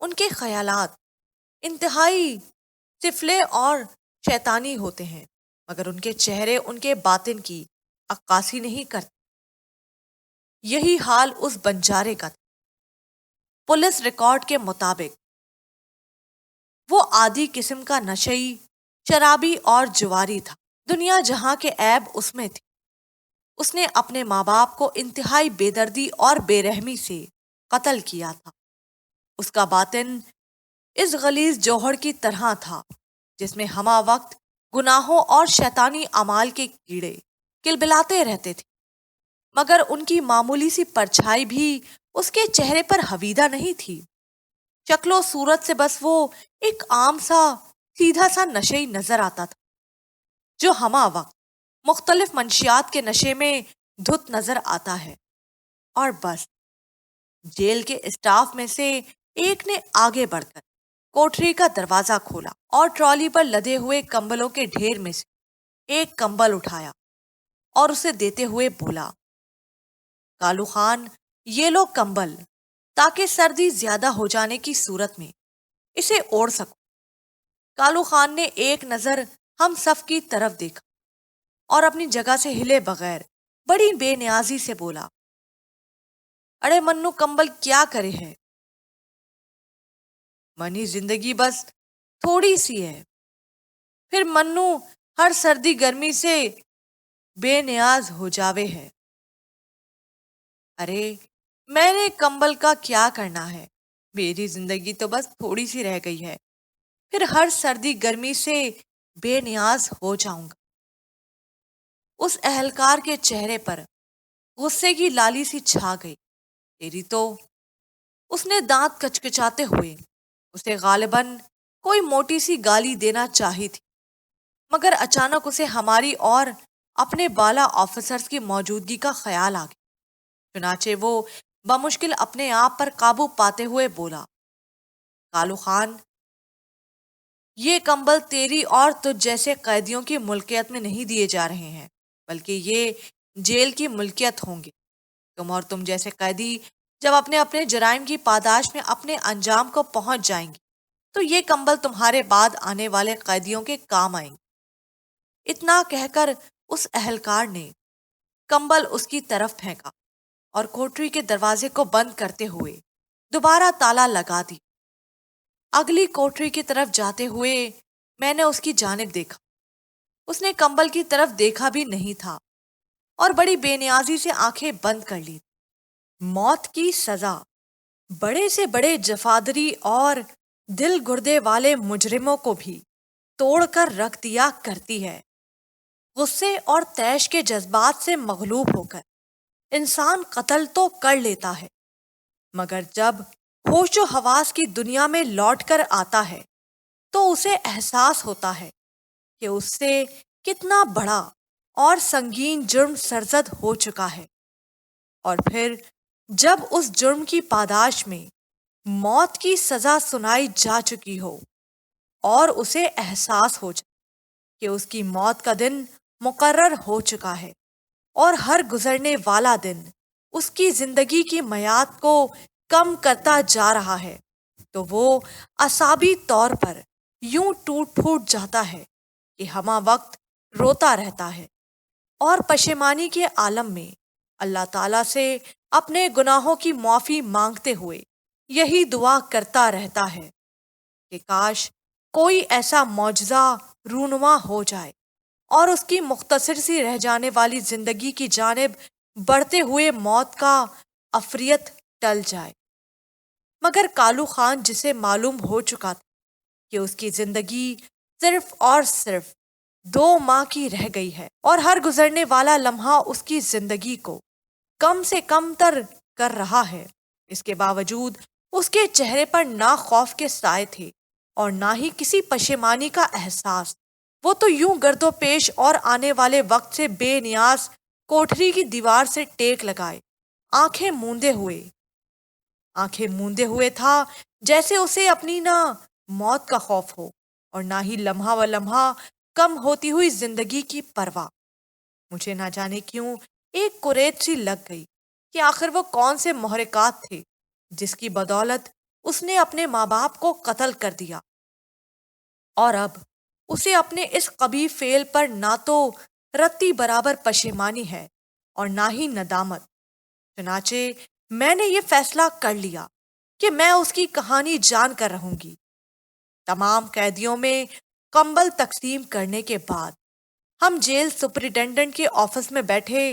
ان کے خیالات انتہائی سفلے اور شیطانی ہوتے ہیں، مگر ان کے چہرے ان کے باطن کی عکاسی نہیں کرتے۔ یہی حال اس بنجارے کا تھا۔ پولیس ریکارڈ کے مطابق وہ عادی قسم کا نشئی، شرابی اور جواری تھا۔ دنیا جہاں کے عیب اس میں تھی۔ اس نے اپنے ماں باپ کو انتہائی بے دردی اور بے رحمی سے قتل کیا تھا۔ اس کا باطن اس غلیظ جوہر کی طرح تھا جس میں ہمہ وقت گناہوں اور شیطانی اعمال کے کیڑے کلبلاتے رہتے تھے، مگر ان کی معمولی سی پرچھائی بھی اس کے چہرے پر حویدہ نہیں تھی۔ شکل و صورت سے بس وہ ایک عام سا سیدھا سا نشئی نظر آتا تھا جو ہمہ وقت مختلف منشیات کے نشے میں دھت نظر آتا ہے۔ اور بس جیل کے اسٹاف میں سے ایک نے آگے بڑھ کر کوٹری کا دروازہ کھولا اور ٹرالی پر لدے ہوئے کمبلوں کے ڈھیر میں سے ایک کمبل اٹھایا اور اسے دیتے ہوئے بولا، کالو خان، یہ لو کمبل، تاکہ سردی زیادہ ہو جانے کی صورت میں اسے اوڑھ سکو۔ کالو خان نے ایک نظر ہم سب کی طرف دیکھا اور اپنی جگہ سے ہلے بغیر بڑی بے نیازی سے بولا، اڑے منو، کمبل کیا کرے ہے؟ منی زندگی بس تھوڑی سی ہے، پھر منو ہر سردی گرمی سے بے نیاز ہو جاوے ہے۔ ارے میں نے کمبل کا کیا کرنا ہے؟ میری زندگی تو بس تھوڑی سی رہ گئی ہے، پھر ہر سردی گرمی سے بے نیاز ہو جاؤں گا۔ اس اہلکار کے چہرے پر غصے کی لالی سی چھا گئی۔ تیری تو، اس نے دانت کچکچاتے ہوئے اسے غالباً کوئی موٹی سی گالی دینا چاہی تھی، مگر اچانک اسے ہماری اور اپنے بالا آفیسرز کی موجودگی کا خیال آ گیا۔ چنانچہ وہ بمشکل اپنے آپ پر قابو پاتے ہوئے بولا، کالو خان، یہ کمبل تیری اور تجھ جیسے قیدیوں کی ملکیت میں نہیں دیے جا رہے ہیں، بلکہ یہ جیل کی ملکیت ہوں گے۔ تم اور تم جیسے قیدی جب اپنے اپنے جرائم کی پاداش میں اپنے انجام کو پہنچ جائیں گے تو یہ کمبل تمہارے بعد آنے والے قیدیوں کے کام آئیں گے۔ اتنا کہہ کر اس اہلکار نے کمبل اس کی طرف پھینکا اور کوٹری کے دروازے کو بند کرتے ہوئے دوبارہ تالا لگا دی۔ اگلی کوٹری کی طرف جاتے ہوئے میں نے اس کی جانب دیکھا۔ اس نے کمبل کی طرف دیکھا بھی نہیں تھا اور بڑی بے نیازی سے آنکھیں بند کر لی۔ موت کی سزا بڑے سے بڑے جفادری اور دل گردے والے مجرموں کو بھی توڑ کر رکھ دیا کرتی ہے۔ غصے اور طیش کے جذبات سے مغلوب ہو کر انسان قتل تو کر لیتا ہے، مگر جب ہوش و حواس کی دنیا میں لوٹ کر آتا ہے تو اسے احساس ہوتا ہے کہ اس سے کتنا بڑا اور سنگین جرم سرزد ہو چکا ہے، اور پھر جب اس جرم کی پاداش میں موت کی سزا سنائی جا چکی ہو اور اسے احساس ہو جائے کہ اس کی موت کا دن مقرر ہو چکا ہے اور ہر گزرنے والا دن اس کی زندگی کی میعاد کو کم کرتا جا رہا ہے، تو وہ اعصابی طور پر یوں ٹوٹ پھوٹ جاتا ہے کہ ہمہ وقت روتا رہتا ہے اور پشیمانی کے عالم میں اللہ تعالیٰ سے اپنے گناہوں کی معافی مانگتے ہوئے یہی دعا کرتا رہتا ہے کہ کاش کوئی ایسا معجزہ رونما ہو جائے اور اس کی مختصر سی رہ جانے والی زندگی کی جانب بڑھتے ہوئے موت کا عفریت ٹل جائے۔ مگر کالو خان، جسے معلوم ہو چکا تھا کہ اس کی زندگی صرف اور صرف 2 ماہ کی رہ گئی ہے اور ہر گزرنے والا لمحہ اس کی زندگی کو کم سے کم تر کر رہا ہے، اس کے باوجود اس کے چہرے پر نہ خوف کے سائے تھے اور نہ ہی کسی پشیمانی کا احساس۔ وہ تو یوں گرد و پیش اور آنے والے وقت سے بے نیاز کوٹری کی دیوار سے ٹیک لگائے آنکھیں موندے ہوئے تھا، جیسے اسے اپنی نہ موت کا خوف ہو اور نہ ہی لمحہ و لمحہ کم ہوتی ہوئی زندگی کی پرواہ۔ مجھے نہ جانے کیوں ایک کریت سی لگ گئی کہ آخر وہ کون سے محرکات تھے جس کی بدولت اس نے اپنے ماں باپ کو قتل کر دیا، اور اب اسے اپنے اس قبیح فعل پر نہ تو رتی برابر پشیمانی ہے اور نہ ہی ندامت۔ چنانچہ میں نے یہ فیصلہ کر لیا کہ میں اس کی کہانی جان کر رہوں گی۔ تمام قیدیوں میں کمبل تقسیم کرنے کے بعد ہم جیل سپرنٹینڈنٹ کے آفس میں بیٹھے،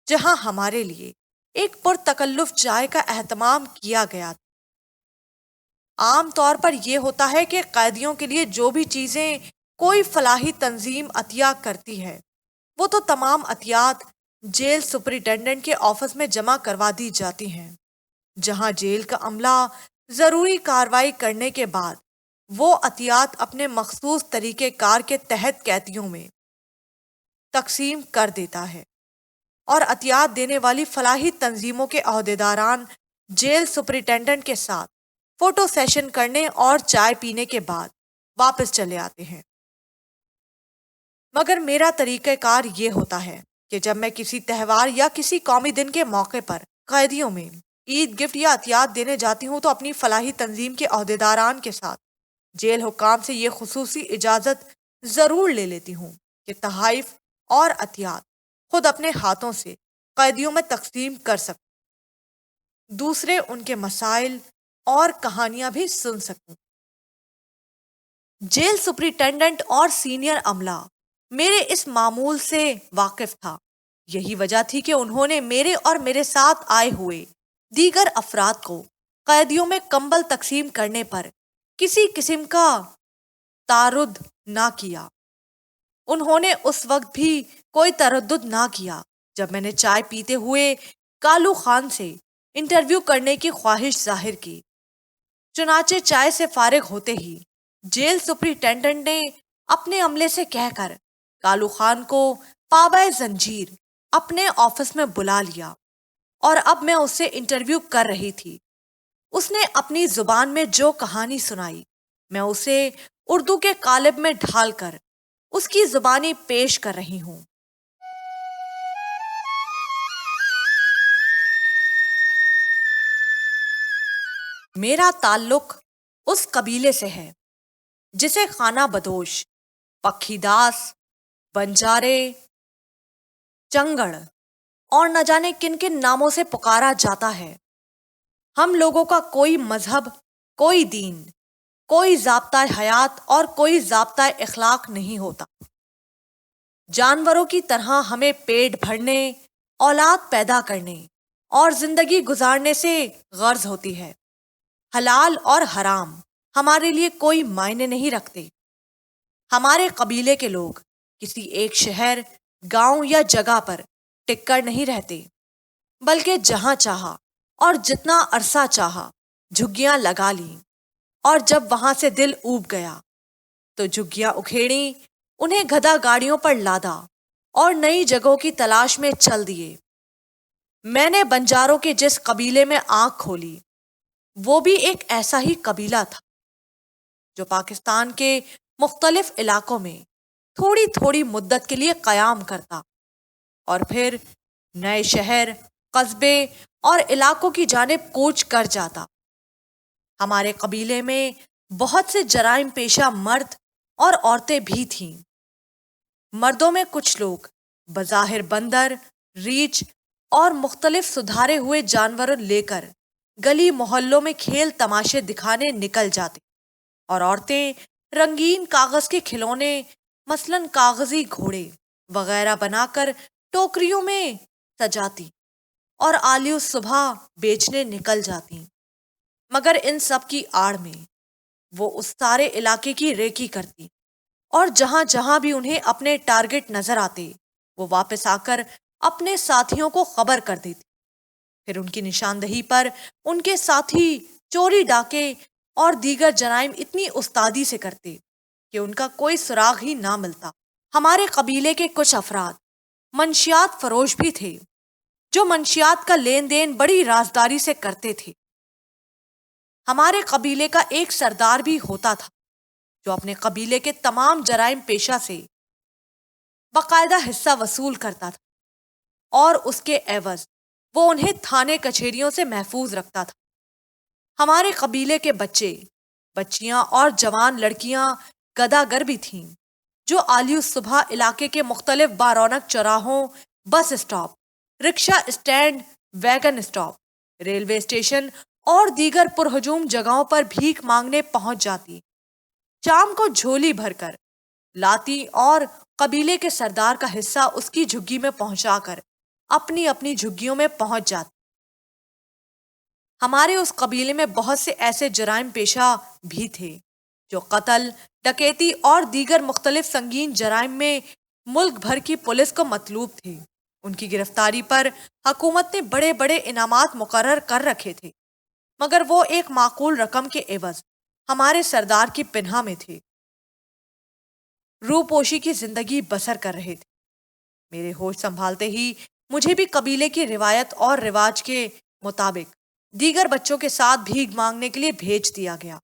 جہاں ہمارے لیے ایک پرتکلف چائے کا اہتمام کیا گیا تھا۔ عام طور پر یہ ہوتا ہے کہ قیدیوں کے لیے جو بھی چیزیں کوئی فلاحی تنظیم عطیہ کرتی ہے، وہ تو تمام عطیات جیل سپرنٹینڈنٹ کے آفس میں جمع کروا دی جاتی ہیں، جہاں جیل کا عملہ ضروری کارروائی کرنے کے بعد وہ عطیات اپنے مخصوص طریقہ کار کے تحت قیدیوں میں تقسیم کر دیتا ہے، اور عطیات دینے والی فلاحی تنظیموں کے عہدیداران جیل سپرنٹینڈنٹ کے ساتھ فوٹو سیشن کرنے اور چائے پینے کے بعد واپس چلے آتے ہیں۔ مگر میرا طریقہ کار یہ ہوتا ہے کہ جب میں کسی تہوار یا کسی قومی دن کے موقع پر قیدیوں میں عید گفٹ یا عطیات دینے جاتی ہوں تو اپنی فلاحی تنظیم کے عہدیداران کے ساتھ جیل حکام سے یہ خصوصی اجازت ضرور لے لیتی ہوں کہ تحائف اور عطیات خود اپنے ہاتھوں سے قیدیوں میں تقسیم کر سکوں، دوسرے ان کے مسائل اور کہانیاں بھی سن سکوں۔ جیل سپرنٹینڈنٹ اور سینئر عملہ میرے اس معمول سے واقف تھا۔ یہی وجہ تھی کہ انہوں نے میرے اور میرے ساتھ آئے ہوئے دیگر افراد کو قیدیوں میں کمبل تقسیم کرنے پر کسی قسم کا تعرض نہ کیا۔ انہوں نے اس وقت بھی کوئی تردد نہ کیا جب میں نے چائے پیتے ہوئے کالو خان سے انٹرویو کرنے کی خواہش ظاہر کی۔ چنانچہ چائے سے فارغ ہوتے ہی جیل سپرنٹینڈنٹ نے اپنے عملے سے کہہ کر کالو خان کو پابائے زنجیر اپنے آفس میں بلا لیا، اور اب میں اس سے انٹرویو کر رہی تھی۔ اس نے اپنی زبان میں جو کہانی سنائی، میں اسے اردو کے قالب میں ڈھال کر اس کی زبانی پیش کر رہی ہوں۔ میرا تعلق اس قبیلے سے ہے جسے خانہ بدوش، پکھی داس، بنجارے، چنگڑ اور نہ جانے کن کن ناموں سے پکارا جاتا ہے۔ ہم لوگوں کا کوئی مذہب، کوئی دین، کوئی ضابطۂ حیات اور کوئی ضابطۂ اخلاق نہیں ہوتا۔ جانوروں کی طرح ہمیں پیٹ بھرنے، اولاد پیدا کرنے اور زندگی گزارنے سے غرض ہوتی ہے۔ حلال اور حرام ہمارے لیے کوئی معنی نہیں رکھتے۔ ہمارے قبیلے کے لوگ کسی ایک شہر، گاؤں یا جگہ پر ٹک کر نہیں رہتے، بلکہ جہاں چاہا اور جتنا عرصہ چاہا جھگیاں لگا لیں، اور جب وہاں سے دل اوب گیا تو جھگیاں اکھیڑیں، انہیں گدھا گاڑیوں پر لادا اور نئی جگہوں کی تلاش میں چل دیے۔ میں نے بنجاروں کے جس قبیلے میں آنکھ کھولی، وہ بھی ایک ایسا ہی قبیلہ تھا جو پاکستان کے مختلف علاقوں میں تھوڑی تھوڑی مدت کے لیے قیام کرتا اور پھر نئے شہر، قصبے اور علاقوں کی جانب کوچ کر جاتا۔ ہمارے قبیلے میں بہت سے جرائم پیشہ مرد اور عورتیں بھی تھیں۔ مردوں میں کچھ لوگ بظاہر بندر، ریچھ اور مختلف سدھارے ہوئے جانور لے کر گلی محلوں میں کھیل تماشے دکھانے نکل جاتے، اور عورتیں رنگین کاغذ کے کھلونے مثلاً کاغذی گھوڑے وغیرہ بنا کر ٹوکریوں میں سجاتی اور آلی الصبح بیچنے نکل جاتی۔ مگر ان سب کی آڑ میں وہ اس سارے علاقے کی ریکی کرتی، اور جہاں جہاں بھی انہیں اپنے ٹارگٹ نظر آتے وہ واپس آ کر اپنے ساتھیوں کو خبر کر دیتی۔ پھر ان کی نشاندہی پر ان کے ساتھی چوری، ڈاکے اور دیگر جرائم اتنی استادی سے کرتے کہ ان کا کوئی سراغ ہی نہ ملتا۔ ہمارے قبیلے کے کچھ افراد منشیات فروش بھی تھے، جو منشیات کا لین دین بڑی رازداری سے کرتے تھے۔ ہمارے قبیلے کا ایک سردار بھی ہوتا تھا جو اپنے قبیلے کے تمام جرائم پیشہ سے باقاعدہ حصہ وصول کرتا تھا، اور اس کے عوض وہ انہیں تھانے کچہریوں سے محفوظ رکھتا تھا۔ ہمارے قبیلے کے بچے، بچیاں اور جوان لڑکیاں گداگر بھی تھیں، جو آلی الصبح علاقے کے مختلف بارونق چوراہوں، bus stop, rickshaw stand, wagon stop, railway station اور دیگر پرہجوم جگہوں پر بھیک مانگنے پہنچ جاتی، شام کو جھولی بھر کر لاتی اور قبیلے کے سردار کا حصہ اس کی جھگی میں پہنچا کر اپنی اپنی جھگیوں میں پہنچ جاتی۔ ہمارے اس قبیلے میں بہت سے ایسے جرائم پیشہ بھی تھے جو قتل، ڈکیتی اور دیگر مختلف سنگین جرائم میں ملک بھر کی پولیس کو مطلوب تھے۔ ان کی گرفتاری پر حکومت نے بڑے بڑے انعامات مقرر کر رکھے تھے، مگر وہ ایک معقول رقم کے عوض ہمارے سردار کی پناہ میں تھے، روپوشی کی زندگی بسر کر رہے تھے۔ میرے ہوش سنبھالتے ہی مجھے بھی قبیلے کی روایت اور رواج کے مطابق دیگر بچوں کے ساتھ بھیک مانگنے کے لیے بھیج دیا گیا۔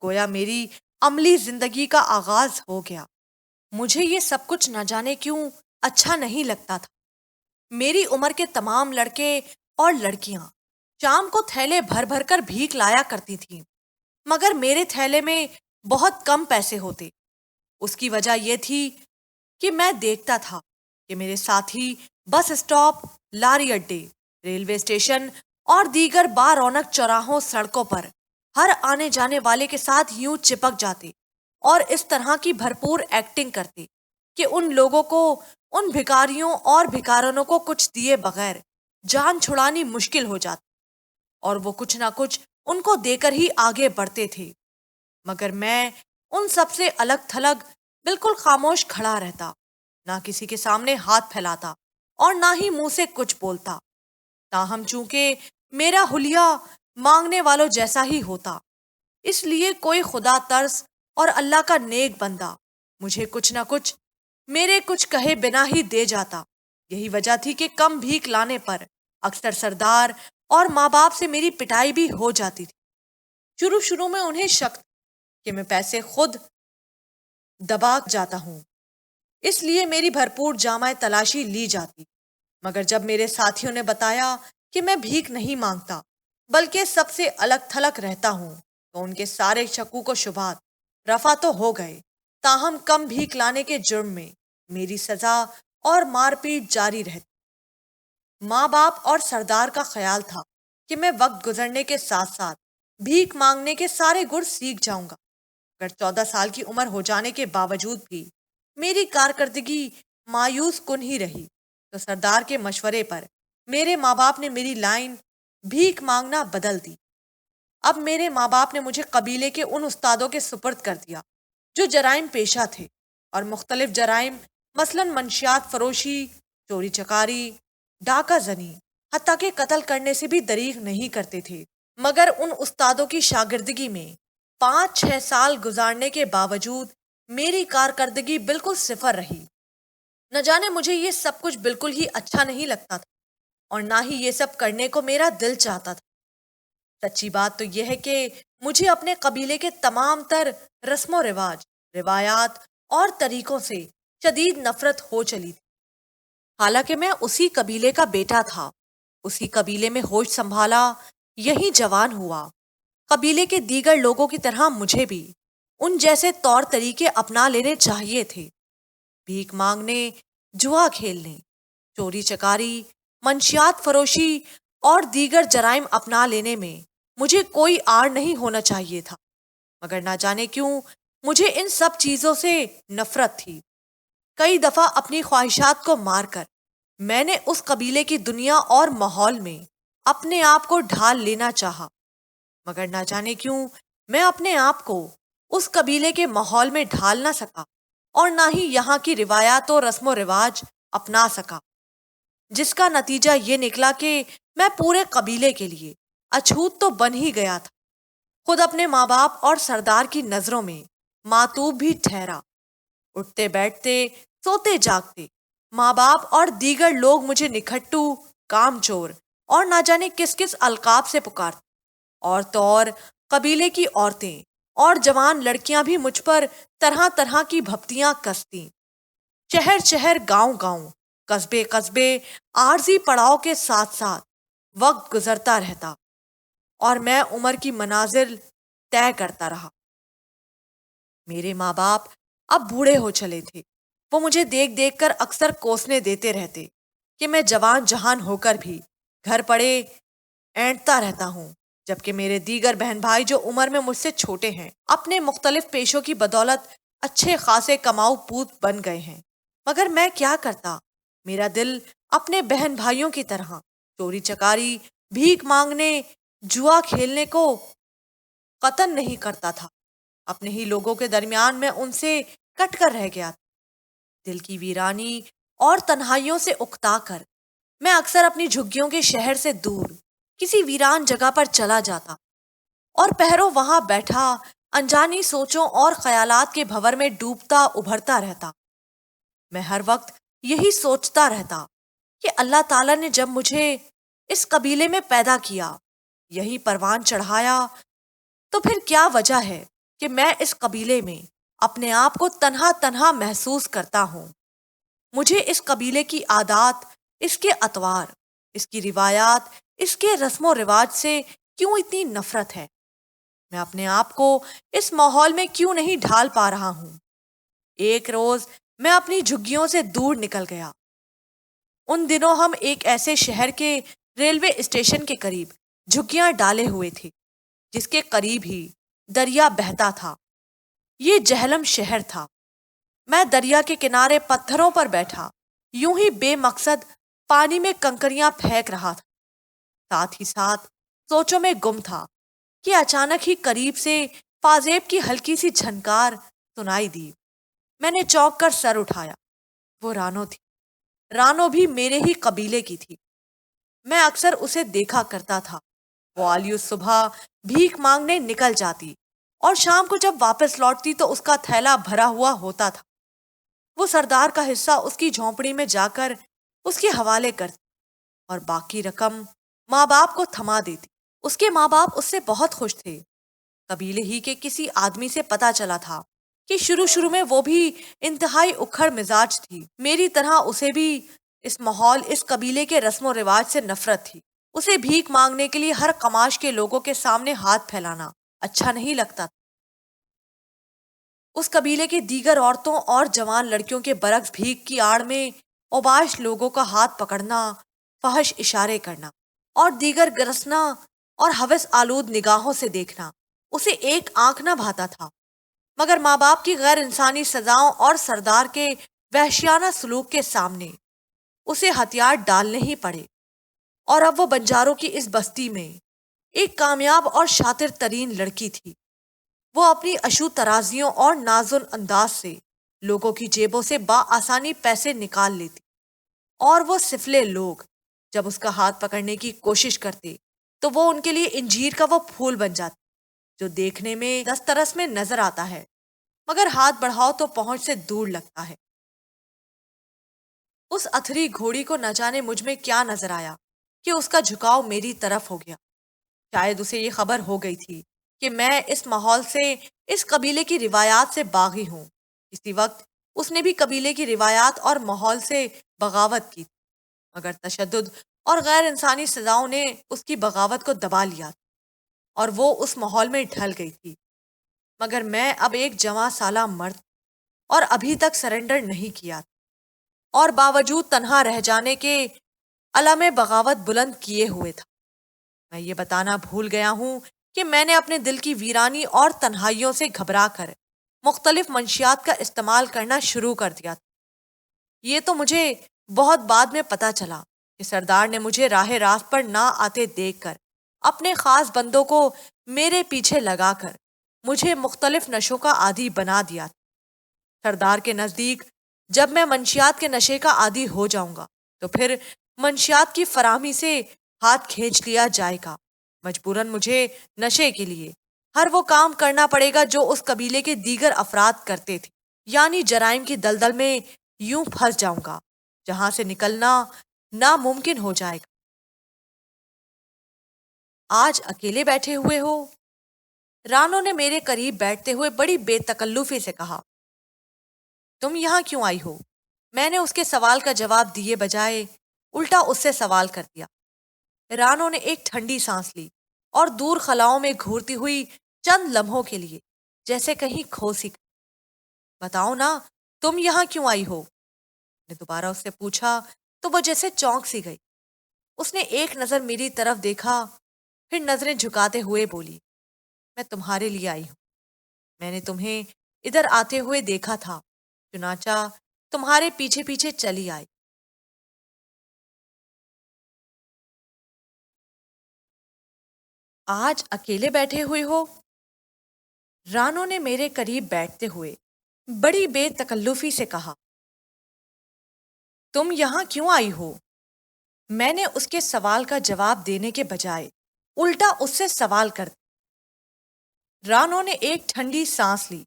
گویا میری عملی زندگی کا آغاز ہو گیا۔ مجھے یہ سب کچھ نہ جانے کیوں اچھا نہیں لگتا تھا۔ میری عمر کے تمام لڑکے اور لڑکیاں شام کو تھیلے بھر بھر کر بھیک لایا کرتی تھیں، مگر میرے تھیلے میں بہت کم پیسے ہوتے۔ اس کی وجہ یہ تھی کہ میں دیکھتا تھا کہ میرے ساتھی بس اسٹاپ، لاری اڈے، ریلوے اسٹیشن اور دیگر بارونق چوراہوں، سڑکوں پر ہر آنے جانے والے کے ساتھ یوں چپک جاتے اور اس طرح کی بھرپور ایکٹنگ کرتے کہ ان لوگوں کو، ان بھکاریوں اور بھکارنوں کو کچھ دیے بغیر جان چھڑانی مشکل ہو جاتی، اور وہ کچھ نہ کچھ ان کو دے کر ہی آگے بڑھتے تھے۔ مگر میں ان سب سے الگ تھلگ بالکل خاموش کھڑا رہتا، نہ کسی کے سامنے ہاتھ پھیلاتا اور نہ ہی منہ سے کچھ بولتا۔ تاہم چونکہ میرا حلیہ مانگنے والوں جیسا ہی ہوتا، اس لیے کوئی خدا ترس اور اللہ کا نیک بندہ مجھے کچھ نہ کچھ میرے کچھ کہے بنا ہی دے جاتا۔ یہی وجہ تھی کہ کم بھیک لانے پر اکثر سردار اور ماں باپ سے میری پٹائی بھی ہو جاتی تھی۔ شروع میں انہیں شک تھا کہ میں پیسے خود دبا جاتا ہوں، اس لیے میری بھرپور جامہ تلاشی لی جاتی، مگر جب میرے ساتھیوں نے بتایا کہ میں بھیک نہیں مانگتا بلکہ سب سے الگ تھلگ رہتا ہوں، تو ان کے سارے شکوک و شبہات رفع تو ہو گئے، تاہم کم بھیک لانے کے جرم میں میری سزا اور مار پیٹ جاری رہتی۔ ماں باپ اور سردار کا خیال تھا کہ میں وقت گزرنے کے ساتھ ساتھ بھیک مانگنے کے سارے گر سیکھ جاؤں گا، مگر 14 سال کی عمر ہو جانے کے باوجود بھی میری کارکردگی مایوس کن ہی رہی، تو سردار کے مشورے پر میرے ماں باپ نے میری لائن بھیک مانگنا بدل دی۔ اب میرے ماں باپ نے مجھے قبیلے کے ان استادوں کے سپرد کر دیا جو جرائم پیشہ تھے اور مختلف جرائم مثلاً منشیات فروشی، چوری چکاری، ڈاکہ زنی، حتیٰ کہ قتل کرنے سے بھی دریغ نہیں کرتے تھے۔ مگر ان استادوں کی شاگردگی میں 5-6 سال گزارنے کے باوجود میری کارکردگی بالکل صفر رہی۔ نہ جانے مجھے یہ سب کچھ بالکل ہی اچھا نہیں لگتا تھا، اور نہ ہی یہ سب کرنے کو میرا دل چاہتا تھا۔ سچی بات تو یہ ہے کہ مجھے اپنے قبیلے کے تمام تر رسم و رواج، روایات اور طریقوں سے شدید نفرت ہو چلی تھی۔ حالانکہ میں اسی قبیلے کا بیٹا تھا، اسی قبیلے میں ہوش سنبھالا، یہی جوان ہوا۔ قبیلے کے دیگر لوگوں کی طرح مجھے بھی ان جیسے طور طریقے اپنا لینے چاہیے تھے۔ بھیک مانگنے، جوا کھیلنے، چوری چکاری، منشیات فروشی اور دیگر جرائم اپنا لینے میں مجھے کوئی آڑ نہیں ہونا چاہیے تھا، مگر نہ جانے کیوں مجھے ان سب چیزوں سے نفرت تھی۔ کئی دفعہ اپنی خواہشات کو مار کر میں نے اس قبیلے کی دنیا اور ماحول میں اپنے آپ کو ڈھال لینا چاہا، مگر نہ جانے کیوں میں اپنے آپ کو اس قبیلے کے ماحول میں ڈھال نہ سکا اور نہ ہی یہاں کی روایات و رسم و رواج اپنا سکا، جس کا نتیجہ یہ نکلا کہ میں پورے قبیلے کے لیے اچھوت تو بن ہی گیا تھا، خود اپنے ماں باپ اور سردار کی نظروں میں معتوب بھی ٹھہرا۔ اٹھتے بیٹھتے، سوتے جاگتے ماں باپ اور دیگر لوگ مجھے نکھٹو، کام چور اور نہ جانے کس کس القاب سے پکارتے، اور تو اور قبیلے کی عورتیں اور جوان لڑکیاں بھی مجھ پر طرح طرح کی بھپتیاں کستی۔ شہر شہر، گاؤں گاؤں، قصبے قصبے، عارضی پڑاؤ کے ساتھ ساتھ وقت گزرتا رہتا، اور میں عمر کی منازل طے کرتا رہا۔ میرے ماں باپ اب بوڑھے ہو چلے تھے۔ وہ مجھے دیکھ دیکھ کر اکثر کوسنے دیتے رہتے کہ میں جوان جہان ہو کر بھی گھر پڑے اینٹتا رہتا ہوں، جبکہ میرے دیگر بہن بھائی جو عمر میں مجھ سے چھوٹے ہیں اپنے مختلف پیشوں کی بدولت اچھے خاصے کماؤ پوت بن گئے ہیں۔ مگر میں کیا کرتا؟ میرا دل اپنے بہن بھائیوں کی طرح چوری چکاری، بھیک مانگنے، جوا کھیلنے کو قطن نہیں کرتا تھا۔ اپنے ہی لوگوں کے درمیان میں ان سے کٹ کر رہ گیا تھا۔ دل کی ویرانی اور تنہائیوں سے اکتا کر میں اکثر اپنی جھگیوں کے شہر سے دور کسی ویران جگہ پر چلا جاتا اور پہروں وہاں بیٹھا انجانی سوچوں اور خیالات کے بھور میں ڈوبتا ابھرتا رہتا۔ میں ہر وقت یہی سوچتا رہتا کہ اللہ تعالیٰ نے جب مجھے اس قبیلے میں پیدا کیا، یہی پروان چڑھایا، تو پھر کیا وجہ ہے کہ میں اس قبیلے میں اپنے آپ کو تنہا تنہا محسوس کرتا ہوں۔ مجھے اس قبیلے کی عادات، اس کے اطوار، اس کی روایات، اس کے رسم و رواج سے کیوں اتنی نفرت ہے؟ میں اپنے آپ کو اس ماحول میں کیوں نہیں ڈھال پا رہا ہوں؟ ایک روز میں اپنی جھگیوں سے دور نکل گیا۔ ان دنوں ہم ایک ایسے شہر کے ریلوے اسٹیشن کے قریب جھگیاں ڈالے ہوئے تھے جس کے قریب ہی دریا بہتا تھا۔ یہ جہلم شہر تھا۔ میں دریا کے کنارے پتھروں پر بیٹھا یوں ہی بے مقصد پانی میں کنکریاں پھینک رہا تھا، ساتھ ہی ساتھ سوچوں میں گم تھا کہ اچانک ہی قریب سے فازیب کی ہلکی سی جھنکار سنائی دی۔ میں نے چونک کر سر اٹھایا۔ وہ رانو تھی۔ رانو بھی میرے ہی قبیلے کی تھی۔ میں اکثر اسے دیکھا کرتا تھا۔ وہ آلیو صبح بھیک مانگنے نکل جاتی اور شام کو جب واپس لوٹتی تو اس کا تھیلا بھرا ہوا ہوتا تھا۔ وہ سردار کا حصہ اس کی جھونپڑی میں جا کر اس کے حوالے کرتی اور باقی رقم ماں باپ کو تھما دیتی۔ اس کے ماں باپ اس سے بہت خوش تھے۔ قبیلے ہی کے کسی آدمی سے پتا چلا تھا کہ شروع میں وہ بھی انتہائی اکھڑ مزاج تھی۔ میری طرح اسے بھی اس ماحول، اس قبیلے کے رسم و رواج سے نفرت تھی۔ اسے بھیک مانگنے کے لیے ہر قماش کے لوگوں کے سامنے ہاتھ پھیلانا اچھا نہیں لگتا تھا۔ اس قبیلے کے دیگر عورتوں اور جوان لڑکیوں کے برعکس بھیک کی آڑ میں اوباش لوگوں کا ہاتھ پکڑنا، فحش اشارے کرنا اور دیگر گرسنا اور ہوس آلود نگاہوں سے دیکھنا اسے ایک آنکھ نہ بھاتا تھا۔ مگر ماں باپ کی غیر انسانی سزاؤں اور سردار کے وحشیانہ سلوک کے سامنے اسے ہتھیار ڈالنے ہی پڑے، اور اب وہ بنجاروں کی اس بستی میں ایک کامیاب اور شاطر ترین لڑکی تھی۔ وہ اپنی اشو ترازیوں اور نازن انداز سے لوگوں کی جیبوں سے بآسانی پیسے نکال لیتی، اور وہ سفلے لوگ جب اس کا ہاتھ پکڑنے کی کوشش کرتے تو وہ ان کے لیے انجیر کا وہ پھول بن جاتا جو دیکھنے میں دسترس میں نظر آتا ہے مگر ہاتھ بڑھاؤ تو پہنچ سے دور لگتا ہے۔ اس اتھری گھوڑی کو نہ جانے مجھ میں کیا نظر آیا کہ اس کا جھکاؤ میری طرف ہو گیا۔ شاید اسے یہ خبر ہو گئی تھی کہ میں اس ماحول سے، اس قبیلے کی روایات سے باغی ہوں۔ اسی وقت اس نے بھی قبیلے کی روایات اور ماحول سے بغاوت کی تھی، مگر تشدد اور غیر انسانی سزاؤں نے اس کی بغاوت کو دبا لیا تھا اور وہ اس ماحول میں ڈھل گئی تھی۔ مگر میں اب ایک جواں سالہ مرد اور ابھی تک سرنڈر نہیں کیا تھا، اور باوجود تنہا رہ جانے کے علم بغاوت بلند کیے ہوئے تھا۔ میں یہ بتانا بھول گیا ہوں کہ میں نے اپنے دل کی ویرانی اور تنہائیوں سے گھبرا کر مختلف منشیات کا استعمال کرنا شروع کر دیا تھا۔ یہ تو مجھے بہت بعد میں پتا چلا کہ سردار نے مجھے راہ راست پر نہ آتے دیکھ کر اپنے خاص بندوں کو میرے پیچھے لگا کر مجھے مختلف نشوں کا عادی بنا دیا تھا۔ سردار کے نزدیک جب میں منشیات کے نشے کا عادی ہو جاؤں گا تو پھر منشیات کی فراہمی سے ہاتھ کھینچ لیا جائے گا۔ مجبوراً مجھے نشے کے لیے ہر وہ کام کرنا پڑے گا جو اس قبیلے کے دیگر افراد کرتے تھے، یعنی جرائم کی دلدل میں یوں پھنس جاؤں گا جہاں سے نکلنا ناممکن ہو جائے گا۔ آج اکیلے بیٹھے ہوئے ہو؟ رانو نے میرے قریب بیٹھتے ہوئے بڑی بے تکلفی سے کہا۔ تم یہاں کیوں آئی ہو؟ میں نے اس کے سوال کا جواب دیے بجائے الٹا اس سے سوال کر دیا۔ رانو نے ایک ٹھنڈی سانس لی اور دور خلاؤں میں گھورتی ہوئی چند لمحوں کے لیے جیسے کہیں کھو سی گئی۔ بتاؤ نا، تم یہاں کیوں آئی ہو؟ نے دوبارہ اس سے پوچھا تو وہ جیسے چونک سی گئی۔ اس نے ایک نظر میری طرف دیکھا، پھر نظریں جھکاتے ہوئے بولی، میں تمہارے لیے آئی ہوں۔ میں نے تمہیں ادھر آتے ہوئے دیکھا تھا، چنانچہ تمہارے پیچھے پیچھے چلی آئی۔ آج اکیلے بیٹھے ہوئے ہو؟ رانو نے میرے قریب بیٹھتے ہوئے بڑی بے تکلفی سے کہا۔ تم یہاں کیوں آئی ہو؟ میں نے اس کے سوال کا جواب دینے کے بجائے الٹا اس سے سوال کر دیا۔ رانو نے ایک ٹھنڈی سانس لی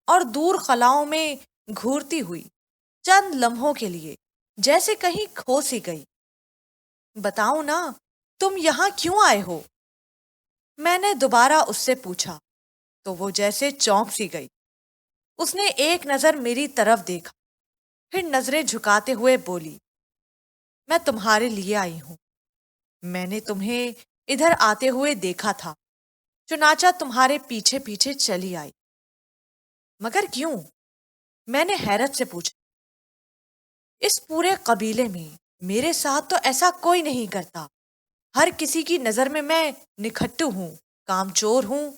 اور دور خلاؤں میں گھورتی ہوئی چند لمحوں کے لیے جیسے کہیں کھو سی گئی۔ بتاؤ نا، تم یہاں کیوں آئے ہو؟ میں نے دوبارہ اس سے پوچھا تو وہ جیسے چونک سی گئی۔ اس نے ایک نظر میری طرف دیکھا، پھر نظریں جھکاتے ہوئے بولی، میں تمہارے لیے آئی ہوں۔ میں نے تمہیں ادھر آتے ہوئے دیکھا تھا، چنانچہ تمہارے پیچھے پیچھے چلی آئی۔ مگر کیوں؟ میں نے حیرت سے پوچھا۔ اس پورے قبیلے میں میرے ساتھ تو ایسا کوئی نہیں کرتا۔ ہر کسی کی نظر میں نکھٹو ہوں، کام چور ہوں،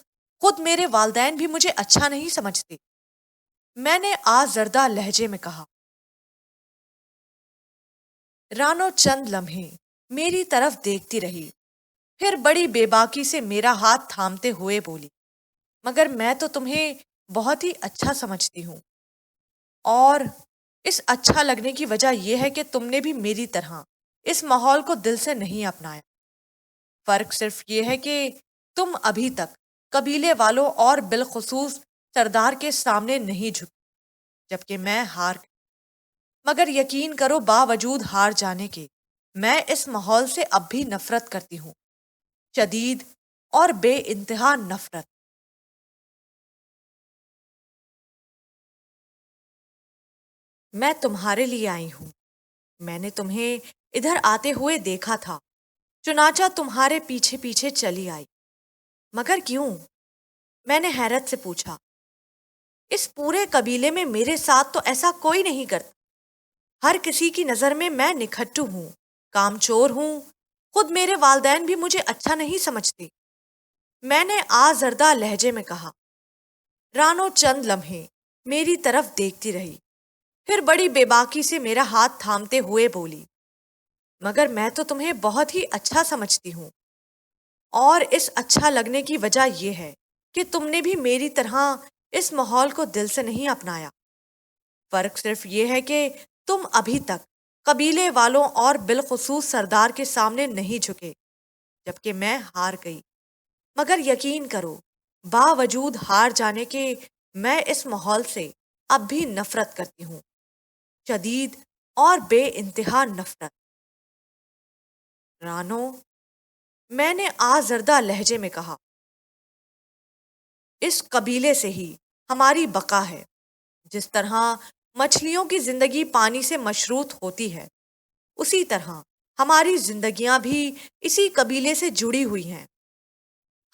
خود میرے والدین بھی مجھے اچھا نہیں سمجھتے۔ میں نے آزردہ لہجے میں کہا۔ رانو چند لمحے میری طرف دیکھتی رہی، پھر بڑی بے باکی سے میرا ہاتھ تھامتے ہوئے بولی، مگر میں تو تمہیں بہت ہی اچھا سمجھتی ہوں، اور اس اچھا لگنے کی وجہ یہ ہے کہ تم نے بھی میری طرح اس ماحول کو دل سے نہیں اپنایا۔ فرق صرف یہ ہے کہ تم ابھی تک قبیلے والوں اور بالخصوص سردار کے سامنے نہیں جھکی، جبکہ میں ہار گئی۔ مگر یقین کرو، باوجود ہار جانے کے میں اس ماحول سے اب بھی نفرت کرتی ہوں، شدید اور بے انتہا نفرت۔ میں تمہارے لیے آئی ہوں۔ میں نے تمہیں ادھر آتے ہوئے دیکھا تھا، چنانچہ تمہارے پیچھے پیچھے چلی آئی۔ مگر کیوں؟ میں نے حیرت سے پوچھا۔ اس پورے قبیلے میں میرے ساتھ تو ایسا کوئی نہیں کرتا۔ ہر کسی کی نظر میں نکھٹو ہوں، کام چور ہوں، خود میرے والدین بھی مجھے اچھا نہیں سمجھتے۔ میں نے آزردہ لہجے میں کہا۔ رانو چند لمحے میری طرف دیکھتی رہی، پھر بڑی بے باکی سے میرا ہاتھ تھامتے ہوئے بولی، مگر میں تو تمہیں بہت ہی اچھا سمجھتی ہوں، اور اس اچھا لگنے کی وجہ یہ ہے کہ تم نے بھی میری طرح اس ماحول کو دل سے نہیں اپنایا۔ فرق صرف یہ ہے کہ تم ابھی تک قبیلے والوں اور بالخصوص سردار کے سامنے نہیں جھکے، جبکہ میں ہار گئی۔ مگر یقین کرو، باوجود ہار جانے کے میں اس ماحول سے اب بھی نفرت کرتی ہوں، شدید اور بے انتہا نفرت۔ رانو، میں نے آزردہ لہجے میں کہا، اس قبیلے سے ہی ہماری بقا ہے۔ جس طرح مچھلیوں کی زندگی پانی سے مشروط ہوتی ہے، اسی طرح ہماری زندگیاں بھی اسی قبیلے سے جڑی ہوئی ہیں۔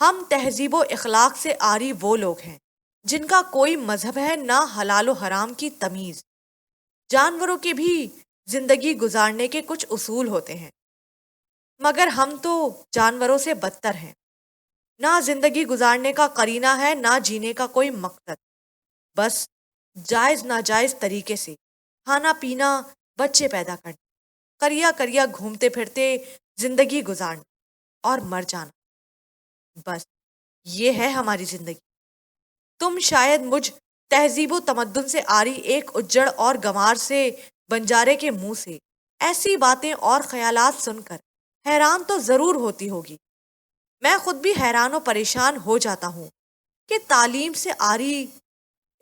ہم تہذیب و اخلاق سے عاری وہ لوگ ہیں جن کا کوئی مذہب ہے نہ حلال و حرام کی تمیز۔ جانوروں کے بھی زندگی گزارنے کے کچھ اصول ہوتے ہیں، مگر ہم تو جانوروں سے بدتر ہیں۔ نہ زندگی گزارنے کا قرینہ ہے، نہ جینے کا کوئی مقصد، بس جائز ناجائز طریقے سے کھانا پینا، بچے پیدا کرنا، کریا کریا گھومتے پھرتے زندگی گزارنا اور مر جانا، بس یہ ہے ہماری زندگی۔ تم شاید مجھ تہذیب و تمدن سے آری ایک اجڑ اور گنوار سے بنجارے کے منہ سے ایسی باتیں اور خیالات سن کر حیران تو ضرور ہوتی ہوگی۔ میں خود بھی حیران و پریشان ہو جاتا ہوں کہ تعلیم سے آری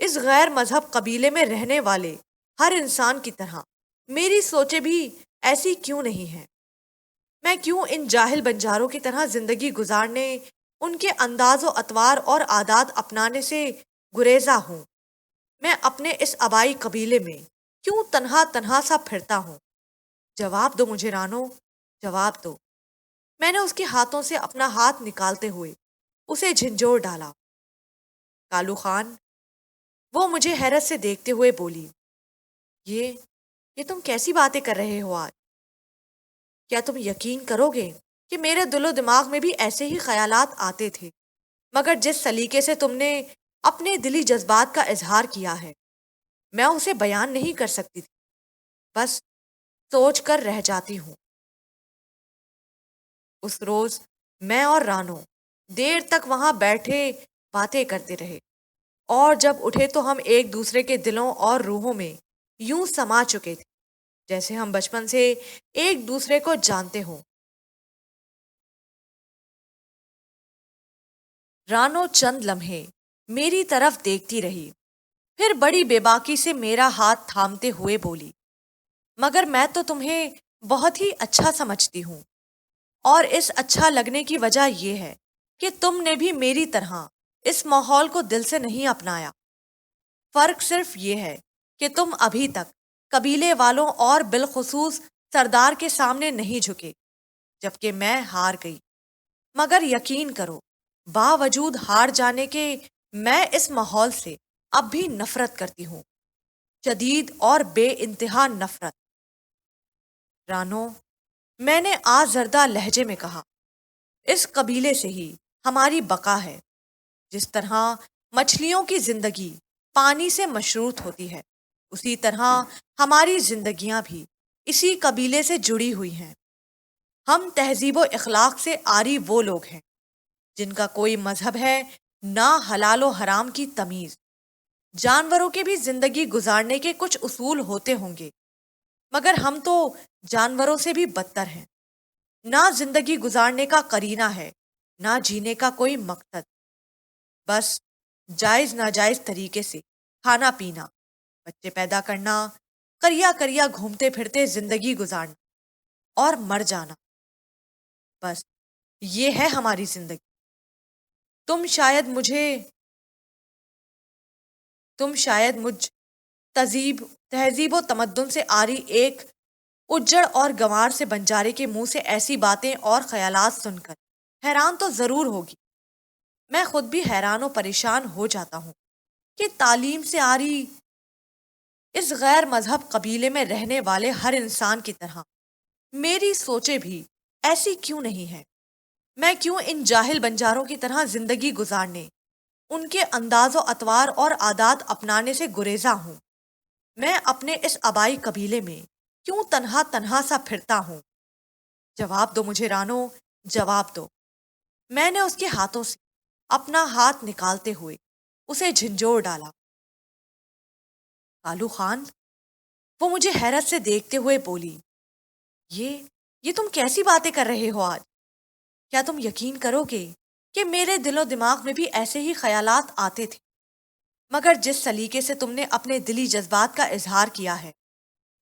اس غیر مذہب قبیلے میں رہنے والے ہر انسان کی طرح میری سوچیں بھی ایسی کیوں نہیں ہیں۔ میں کیوں ان جاہل بنجاروں کی طرح زندگی گزارنے، ان کے انداز و اطوار اور عادات اپنانے سے گریزا ہوں؟ میں اپنے اس آبائی قبیلے میں کیوں تنہا تنہا سا پھرتا ہوں؟ جواب دو مجھے رانو، جواب دو۔ میں نے اس کے ہاتھوں سے اپنا ہاتھ نکالتے ہوئے اسے جھنجھوڑ ڈالا۔ کالو خان، وہ مجھے حیرت سے دیکھتے ہوئے بولی، یہ یہ تم کیسی باتیں کر رہے ہو آج؟ کیا تم یقین کرو گے کہ میرے دل و دماغ میں بھی ایسے ہی خیالات آتے تھے، مگر جس سلیقے سے تم نے اپنے دلی جذبات کا اظہار کیا ہے میں اسے بیان نہیں کر سکتی تھی، بس سوچ کر رہ جاتی ہوں۔ اس روز میں اور رانو دیر تک وہاں بیٹھے باتیں کرتے رہے، اور جب اٹھے تو ہم ایک دوسرے کے دلوں اور روحوں میں یوں سما چکے تھے جیسے ہم بچپن سے ایک دوسرے کو جانتے ہوں۔ رانو چند لمحے میری طرف دیکھتی رہی، پھر بڑی بے باکی سے میرا ہاتھ تھامتے ہوئے بولی، مگر میں تو تمہیں بہت ہی اچھا سمجھتی ہوں، اور اس اچھا لگنے کی وجہ یہ ہے کہ تم نے بھی میری طرح اس ماحول کو دل سے نہیں اپنایا۔ فرق صرف یہ ہے کہ تم ابھی تک قبیلے والوں اور بالخصوص سردار کے سامنے نہیں جھکے، جبکہ میں ہار گئی۔ مگر یقین کرو، باوجود ہار جانے کے میں اس ماحول سے اب بھی نفرت کرتی ہوں، شدید اور بے انتہا نفرت۔ رانو، میں نے آزردہ لہجے میں کہا، اس قبیلے سے ہی ہماری بقا ہے۔ جس طرح مچھلیوں کی زندگی پانی سے مشروط ہوتی ہے، اسی طرح ہماری زندگیاں بھی اسی قبیلے سے جڑی ہوئی ہیں۔ ہم تہذیب و اخلاق سے عاری وہ لوگ ہیں جن کا کوئی مذہب ہے نہ حلال و حرام کی تمیز۔ جانوروں کے بھی زندگی گزارنے کے کچھ اصول ہوتے ہوں گے، مگر ہم تو جانوروں سے بھی بدتر ہیں۔ نہ زندگی گزارنے کا قرینہ ہے، نہ جینے کا کوئی مقصد، بس جائز ناجائز طریقے سے کھانا پینا، بچے پیدا کرنا، کریا کریا گھومتے پھرتے زندگی گزارنا اور مر جانا، بس یہ ہے ہماری زندگی۔ تم شاید مجھے تم شاید مجھ تہذیب و تمدن سے آری ایک اجڑ اور گنوار سے بنجارے کے منہ سے ایسی باتیں اور خیالات سن کر حیران تو ضرور ہوگی۔ میں خود بھی حیران و پریشان ہو جاتا ہوں کہ تعلیم سے آری اس غیر مذہب قبیلے میں رہنے والے ہر انسان کی طرح میری سوچیں بھی ایسی کیوں نہیں ہے۔ میں کیوں ان جاہل بنجاروں کی طرح زندگی گزارنے، ان کے انداز و اطوار اور عادات اپنانے سے گریزاں ہوں؟ میں اپنے اس آبائی قبیلے میں کیوں تنہا تنہا سا پھرتا ہوں؟ جواب دو مجھے رانو، جواب دو۔ میں نے اس کے ہاتھوں سے اپنا ہاتھ نکالتے ہوئے اسے جھنجھوڑ ڈالا۔ کالو خان، وہ مجھے حیرت سے دیکھتے ہوئے بولی، یہ تم کیسی باتیں کر رہے ہو آج؟ کیا تم یقین کرو گے کہ میرے دل و دماغ میں بھی ایسے ہی خیالات آتے تھے، مگر جس سلیقے سے تم نے اپنے دلی جذبات کا اظہار کیا ہے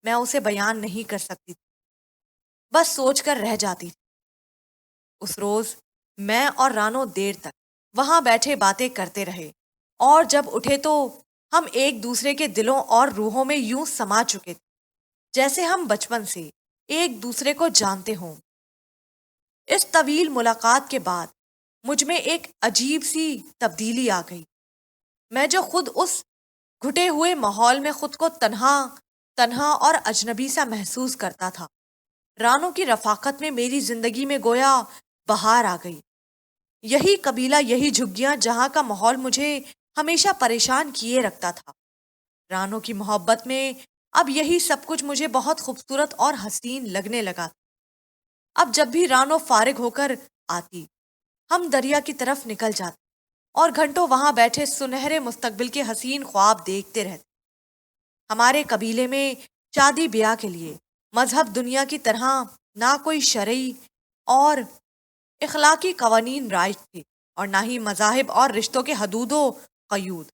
میں اسے بیان نہیں کر سکتی تھی، بس سوچ کر رہ جاتی تھی۔ اس روز میں اور رانو دیر تک وہاں بیٹھے باتیں کرتے رہے، اور جب اٹھے تو ہم ایک دوسرے کے دلوں اور روحوں میں یوں سما چکے تھے جیسے ہم بچپن سے ایک دوسرے کو جانتے ہوں۔ اس طویل ملاقات کے بعد مجھ میں ایک عجیب سی تبدیلی آ گئی۔ میں جو خود اس گھٹے ہوئے ماحول میں خود کو تنہا اور اجنبی سا محسوس کرتا تھا، رانو کی رفاقت میں میری زندگی میں گویا بہار آ گئی۔ یہی قبیلہ، یہی جھگیاں جہاں کا ماحول مجھے ہمیشہ پریشان کیے رکھتا تھا، رانو کی محبت میں اب یہی سب کچھ مجھے بہت خوبصورت اور حسین لگنے لگا تھا۔ اب جب بھی رانو فارغ ہو کر آتی، ہم دریا کی طرف نکل جاتے اور گھنٹوں وہاں بیٹھے سنہرے مستقبل کے حسین خواب دیکھتے رہتے۔ ہمارے قبیلے میں شادی بیاہ کے لیے مذہب دنیا کی طرح نہ کوئی شرعی اور اخلاقی قوانین رائج تھے، اور نہ ہی مذاہب اور رشتوں کے حدود و قیود۔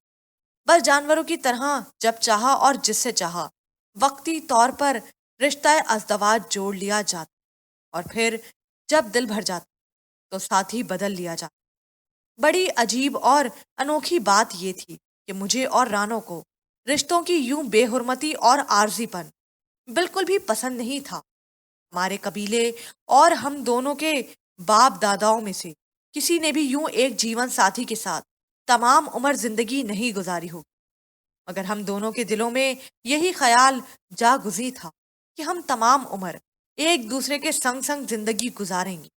بس جانوروں کی طرح جب چاہا اور جس سے چاہا وقتی طور پر رشتہ ازدواج جوڑ لیا جاتا، اور پھر جب دل بھر جاتا تو ساتھی بدل لیا جاتا۔ بڑی عجیب اور انوکھی بات یہ تھی کہ مجھے اور رانو کو رشتوں کی یوں بے حرمتی اور عارضی پن بالکل بھی پسند نہیں تھا۔ ہمارے قبیلے اور ہم دونوں کے باپ داداؤں میں سے کسی نے بھی یوں ایک جیون ساتھی کے ساتھ تمام عمر زندگی نہیں گزاری ہوگی، مگر ہم دونوں کے دلوں میں یہی خیال جاگزی تھا کہ ہم تمام عمر ایک دوسرے کے سنگ سنگ زندگی گزاریں گے۔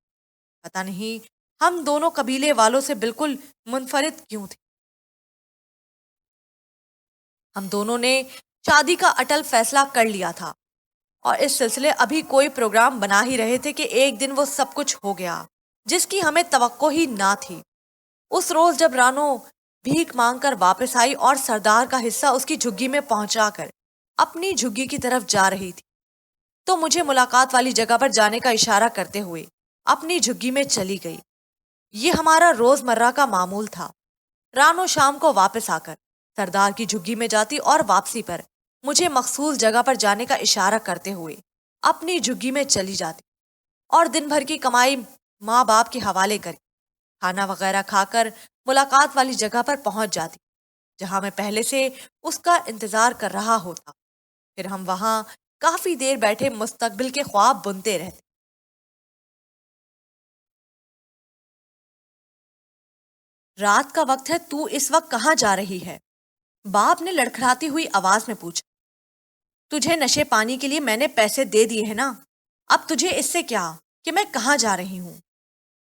پتہ نہیں ہم دونوں قبیلے والوں سے بالکل منفرد کیوں تھے۔ ہم دونوں نے شادی کا اٹل فیصلہ کر لیا تھا اور اس سلسلے ابھی کوئی پروگرام بنا ہی رہے تھے کہ ایک دن وہ سب کچھ ہو گیا جس کی ہمیں توقع ہی نہ تھی۔ اس روز جب رانو بھیک مانگ کر واپس آئی اور سردار کا حصہ اس کی جھگی میں پہنچا کر اپنی جھگی کی طرف جا رہی تھی تو مجھے ملاقات والی جگہ پر جانے کا اشارہ کرتے ہوئے اپنی جھگی میں چلی گئی۔ یہ ہمارا روز مرہ کا معمول تھا۔ رانو شام کو واپس آ کر سردار کی جھگی میں جاتی اور واپسی پر مجھے مخصوص جگہ پر جانے کا اشارہ کرتے ہوئے اپنی جھگی میں چلی جاتی اور دن بھر کی کمائی ماں باپ کے حوالے کر کھانا وغیرہ کھا کر ملاقات والی جگہ پر پہنچ جاتی جہاں میں پہلے سے اس کا انتظار کر رہا ہوتا۔ پھر ہم وہاں کافی دیر بیٹھے مستقبل کے خواب بنتے رہتے۔ رات کا وقت ہے، تو اس وقت کہاں جا رہی ہے؟ باپ نے لڑکھڑاتی ہوئی آواز میں پوچھا۔ تجھے نشے پانی کے لیے میں نے پیسے دے دیے ہیں نا، اب تجھے اس سے کیا کہ میں کہاں جا رہی ہوں؟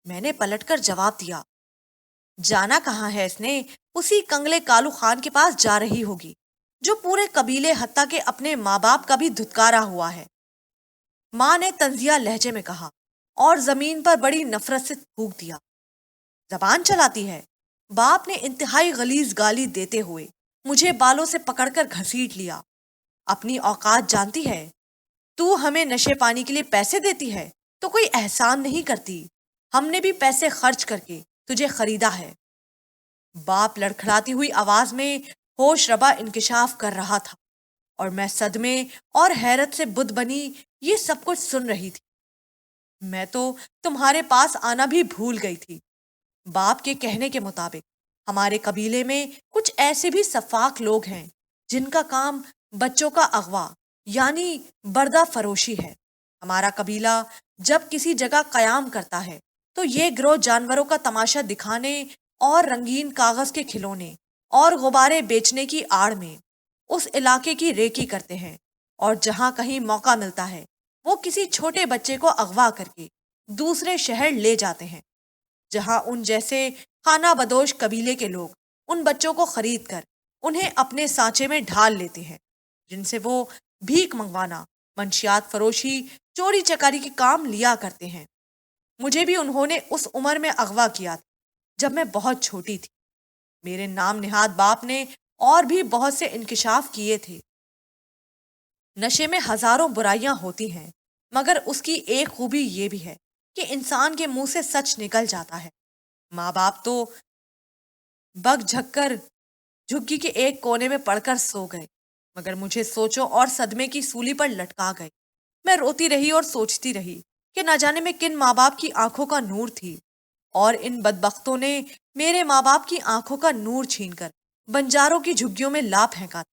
میں نے پلٹ کر جواب دیا۔ جانا کہاں ہے اس نے؟ اسی کنگلے کالو خان کے پاس جا رہی ہوگی جو پورے قبیلے حتیٰ کہ اپنے ماں باپ کا بھی دھتکارا ہوا ہے، ماں نے طنزیہ لہجے میں کہا اور زمین پر بڑی نفرت سے تھوک دیا۔ زبان چلاتی ہے؟ باپ نے انتہائی غلیظ گالی دیتے ہوئے مجھے بالوں سے پکڑ کر گھسیٹ لیا۔ اپنی اوقات جانتی ہے؟ تو ہمیں نشے پانی کے لیے پیسے دیتی ہے تو کوئی احسان نہیں کرتی، ہم نے بھی پیسے خرچ کر کے تجھے خریدا ہے۔ باپ لڑکھڑاتی ہوئی آواز میں ہوش ربا انکشاف کر رہا تھا اور میں صدمے اور حیرت سے بدھ بنی یہ سب کچھ سن رہی تھی۔ میں تو تمہارے پاس آنا بھی بھول گئی تھی۔ باپ کے کہنے کے مطابق ہمارے قبیلے میں کچھ ایسے بھی سفاک لوگ ہیں جن کا کام بچوں کا اغوا یعنی بردہ فروشی ہے۔ ہمارا قبیلہ جب کسی جگہ قیام کرتا ہے تو یہ گروہ جانوروں کا تماشا دکھانے اور رنگین کاغذ کے کھلونے اور غبارے بیچنے کی آڑ میں اس علاقے کی ریکی کرتے ہیں، اور جہاں کہیں موقع ملتا ہے وہ کسی چھوٹے بچے کو اغوا کر کے دوسرے شہر لے جاتے ہیں جہاں ان جیسے خانہ بدوش قبیلے کے لوگ ان بچوں کو خرید کر انہیں اپنے سانچے میں ڈھال لیتے ہیں، جن سے وہ بھیک منگوانا، منشیات فروشی، چوری چکاری کے کام لیا کرتے ہیں۔ مجھے بھی انہوں نے اس عمر میں اغوا کیا تھا جب میں بہت چھوٹی تھی۔ میرے نام نہاد باپ نے اور بھی بہت سے انکشاف کیے تھے۔ نشے میں ہزاروں برائیاں ہوتی ہیں مگر اس کی ایک خوبی یہ بھی ہے کہ انسان کے منہ سے سچ نکل جاتا ہے۔ ماں باپ تو بگ جھک کر جھگی کے ایک کونے میں پڑ کر سو گئے مگر مجھے سوچوں اور صدمے کی سولی پر لٹکا گئے۔ میں روتی رہی اور سوچتی رہی کہ نہ جانے میں کن ماں باپ کی آنکھوں کا نور تھی اور ان بدبختوں نے میرے ماں باپ کی آنکھوں کا نور چھین کر بنجاروں کی جھگیوں میں لا پھینکا تھا۔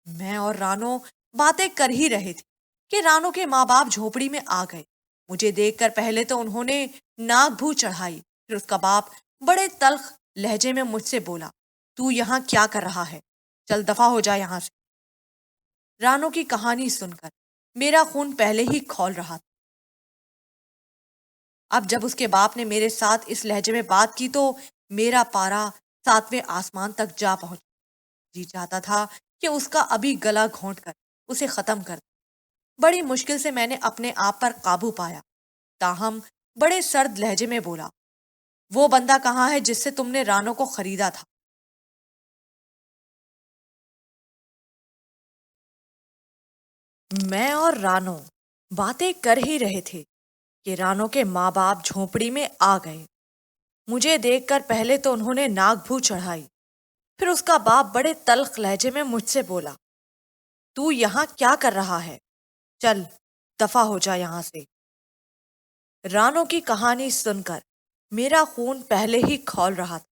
میں اور رانو باتیں کر ہی رہے تھے کہ رانو کے ماں باپ جھوپڑی میں آ گئے۔ مجھے دیکھ کر پہلے تو انہوں نے ناک بھو چڑھائی، پھر اس کا باپ بڑے تلخ لہجے میں مجھ سے بولا، تو یہاں کیا کر رہا ہے؟ چل دفع ہو جا یہاں سے۔ رانو کی کہانی سن کر میرا خون پہلے ہی کھول رہا تھا۔ اب جب اس کے باپ نے میرے ساتھ اس لہجے میں بات کی تو میرا پارا ساتویں آسمان تک جا پہنچا۔ جی چاہتا تھا کہ اس کا ابھی گلا گھونٹ کر اسے ختم کر دے۔ بڑی مشکل سے میں نے اپنے آپ پر قابو پایا، تاہم بڑے سرد لہجے میں بولا، وہ بندہ کہاں ہے جس سے تم نے رانو کو خریدا تھا؟ میں اور رانو باتیں کر ہی رہے تھے کہ رانو کے ماں باپ جھونپڑی میں آ گئے۔ مجھے دیکھ کر پہلے تو انہوں نے ناک بھو چڑھائی، پھر اس کا باپ بڑے تلخ لہجے میں مجھ سے بولا، تو یہاں کیا کر رہا ہے؟ چل دفع ہو جا یہاں سے۔ رانو کی کہانی سن کر میرا خون پہلے ہی کھول رہا تھا۔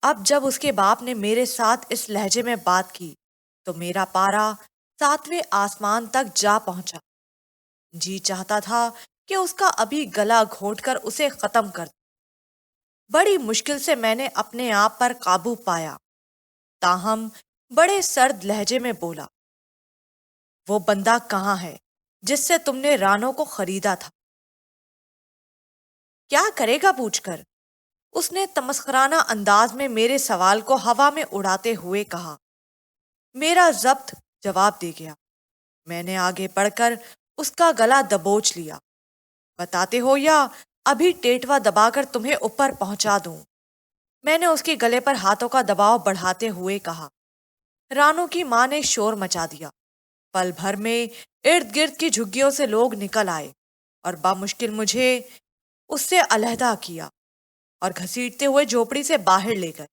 اب جب اس کے باپ نے میرے ساتھ اس لہجے میں بات کی تو میرا پارا ساتویں آسمان تک جا پہنچا۔ جی چاہتا تھا کہ اس کا ابھی گلا گھونٹ کر اسے ختم کر دوں۔ بڑی مشکل سے میں نے اپنے آپ پر قابو پایا، تاہم بڑے سرد لہجے میں بولا، وہ بندہ کہاں ہے جس سے تم نے رانو کو خریدا تھا؟ کیا کرے گا پوچھ کر اس نے تمسخرانہ انداز میں میرے سوال کو ہوا میں اڑاتے ہوئے کہا۔ میرا ضبط جواب دے گیا۔ میں نے آگے بڑھ کر اس کا گلا دبوچ لیا۔ بتاتے ہو یا ابھی ٹیٹوا دبا کر تمہیں اوپر پہنچا دوں؟ میں نے اس کے گلے پر ہاتھوں کا دباؤ بڑھاتے ہوئے کہا۔ رانو کی ماں نے شور مچا دیا۔ پل بھر میں ارد گرد کی جھگیوں سے لوگ نکل آئے اور بامشکل مجھے اس سے علیحدہ کیا اور گھسیٹتے ہوئے جھوپڑی سے باہر لے گئے۔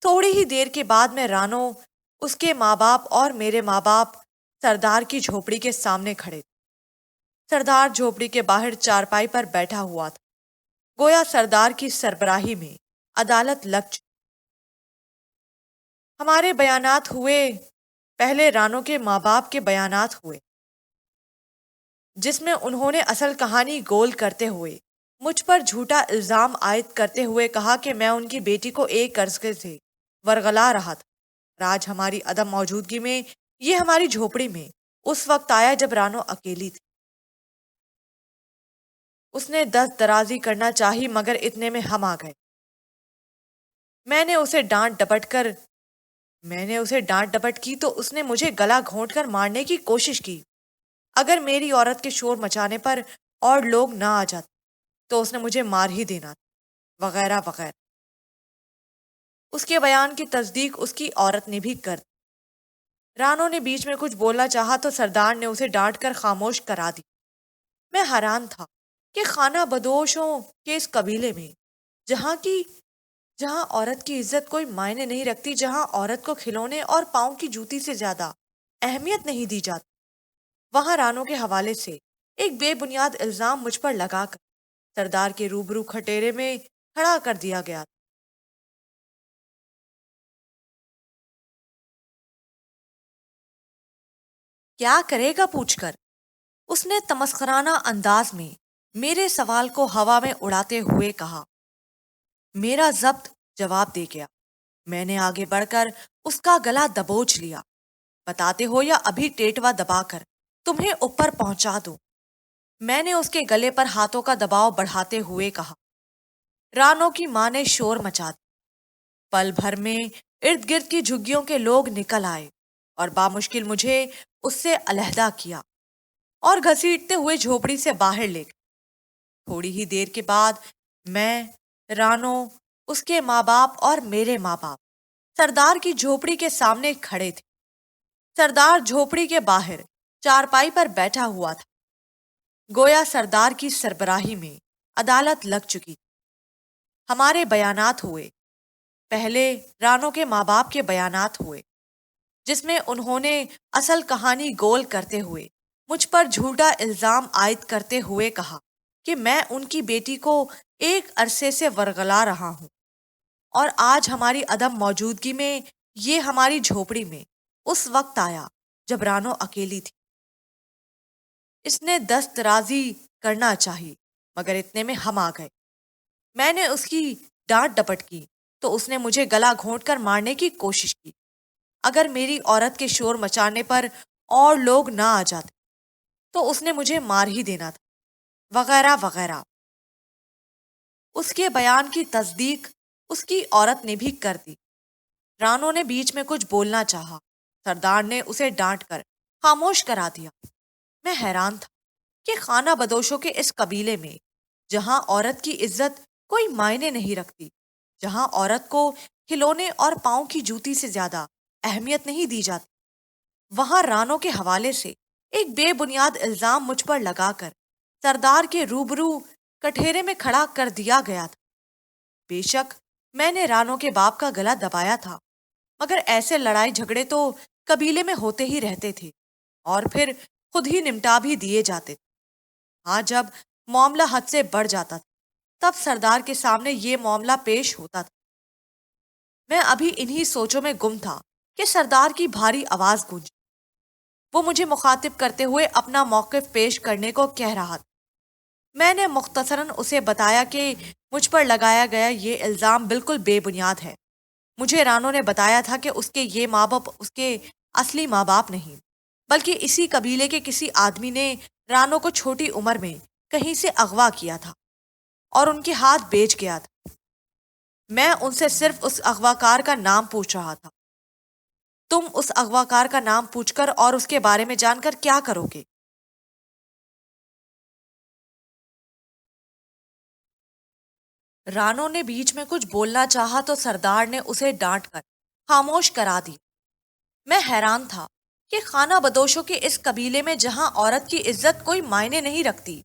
تھوڑی ہی دیر کے بعد میں رانو، اس کے ماں باپ اور میرے ماں باپ سردار کی جھوپڑی کے سامنے کھڑے تھے۔ سردار جھوپڑی کے باہر چارپائی پر بیٹھا ہوا تھا، گویا سردار کی سربراہی میں عدالت لگ چکی۔ ہمارے بیانات ہوئے، پہلے رانو کے ماں باپ کے بیانات ہوئے، جس میں انہوں نے اصل کہانی گول کرتے ہوئے مجھ پر جھوٹا الزام عائد کرتے ہوئے کہا کہ میں ان کی بیٹی کو ایک عرصے سے ورغلا رہا تھا۔ اور آج ہماری عدم موجودگی میں یہ ہماری جھوپڑی میں اس وقت آیا جب رانو اکیلی تھی۔ اس نے دست درازی کرنا چاہی مگر اتنے میں ہم آ گئے۔ میں نے اسے ڈانٹ ڈپٹ کی تو اس نے مجھے گلا گھونٹ کر مارنے کی کوشش کی۔ اگر میری عورت کے شور مچانے پر اور لوگ نہ آ جاتے تو اس نے مجھے مار ہی دینا تھا، وغیرہ وغیرہ۔ اس کے بیان کی تصدیق اس کی عورت نے بھی کر دی۔ رانو نے بیچ میں کچھ بولنا چاہا تو سردار نے اسے ڈانٹ کر خاموش کرا دی۔ میں حیران تھا کہ خانہ بدوشوں کے اس قبیلے میں جہاں عورت کی عزت کوئی معنی نہیں رکھتی، جہاں عورت کو کھلونے اور پاؤں کی جوتی سے زیادہ اہمیت نہیں دی جاتی، وہاں رانو کے حوالے سے ایک بے بنیاد الزام مجھ پر لگا کر سردار کے روبرو کھٹیرے میں کھڑا کر دیا گیا تھا۔ کیا کرے گا پوچھ کر اس نے تمسخرانہ انداز میں میرے سوال کو ہوا میں اڑاتے ہوئے کہا۔ میرا ضبط جواب دے گیا۔ میں نے آگے بڑھ کر اس کا گلا دبوچ لیا۔ بتاتے ہو یا ابھی ٹیٹوا دبا کر تمہیں اوپر پہنچا دوں؟ میں نے اس کے گلے پر ہاتھوں کا دباؤ بڑھاتے ہوئے کہا۔ رانو کی ماں نے شور مچا دیا۔ پل بھر میں ارد گرد کی جھگیوں کے لوگ نکل آئے اور بامشکل مجھے اس سے علیحدہ کیا اور گھسیٹتے ہوئے جھوپڑی سے باہر لے گئے۔ تھوڑی ہی دیر کے بعد میں، رانو، اس کے ماں باپ اور میرے ماں باپ سردار کی جھوپڑی کے سامنے کھڑے تھے۔ سردار جھوپڑی کے باہر چارپائی پر بیٹھا ہوا تھا، گویا سردار کی سربراہی میں عدالت لگ چکی تھی۔ ہمارے بیانات ہوئے، پہلے رانو کے ماں باپ کے بیانات ہوئے، جس میں انہوں نے اصل کہانی گول کرتے ہوئے مجھ پر جھوٹا الزام عائد کرتے ہوئے کہا کہ میں ان کی بیٹی کو ایک عرصے سے ورغلا رہا ہوں، اور آج ہماری عدم موجودگی میں یہ ہماری جھوپڑی میں اس وقت آیا جب رانو اکیلی تھی۔ اس نے دست درازی کرنا چاہی مگر اتنے میں ہم آ گئے۔ میں نے اس کی ڈانٹ ڈپٹ کی تو اس نے مجھے گلا گھونٹ کر مارنے کی کوشش کی۔ اگر میری عورت کے شور مچانے پر اور لوگ نہ آ جاتے تو اس نے مجھے مار ہی دینا تھا، وغیرہ وغیرہ۔ اس کے بیان کی تصدیق اس کی عورت نے بھی کر دی۔ رانو نے بیچ میں کچھ بولنا چاہا، سردار نے اسے ڈانٹ کر خاموش کرا دیا۔ میں حیران تھا کہ خانہ بدوشوں کے اس قبیلے میں جہاں عورت کی عزت کوئی معنی نہیں رکھتی، جہاں عورت کو کھلونے اور پاؤں کی جوتی سے زیادہ اہمیت نہیں دی جاتی، وہاں رانو کے حوالے سے ایک بے بنیاد الزام مجھ پر لگا کر سردار کے روبرو کٹہرے میں کھڑا کر دیا گیا تھا۔ بے شک میں نے رانو کے باپ کا گلا دبایا تھا، مگر ایسے لڑائی جھگڑے تو قبیلے میں ہوتے ہی رہتے تھے اور پھر خود ہی نمٹا بھی دیے جاتے تھے۔ ہاں، جب معاملہ حد سے بڑھ جاتا تھا تب سردار کے سامنے یہ معاملہ پیش ہوتا تھا۔ میں ابھی انہی سوچوں میں گم تھا کہ سردار کی بھاری آواز گونجی۔ وہ مجھے مخاطب کرتے ہوئے اپنا موقف پیش کرنے کو کہہ رہا تھا۔ میں نے مختصراً اسے بتایا کہ مجھ پر لگایا گیا یہ الزام بالکل بے بنیاد ہے۔ مجھے رانو نے بتایا تھا کہ اس کے یہ ماں باپ اس کے اصلی ماں باپ نہیں، بلکہ اسی قبیلے کے کسی آدمی نے رانو کو چھوٹی عمر میں کہیں سے اغوا کیا تھا اور ان کے ہاتھ بیچ گیا تھا۔ میں ان سے صرف اس اغواکار کا نام پوچھ رہا تھا۔ تم اس اغواکار کا نام پوچھ کر اور اس کے بارے میں جان کر کیا کرو گے؟ رانو نے بیچ میں کچھ بولنا چاہا تو سردار نے اسے ڈانٹ کر خاموش کرا دی۔ میں حیران تھا کہ خانہ بدوشوں کے اس قبیلے میں جہاں عورت کی عزت کوئی معنی نہیں رکھتی،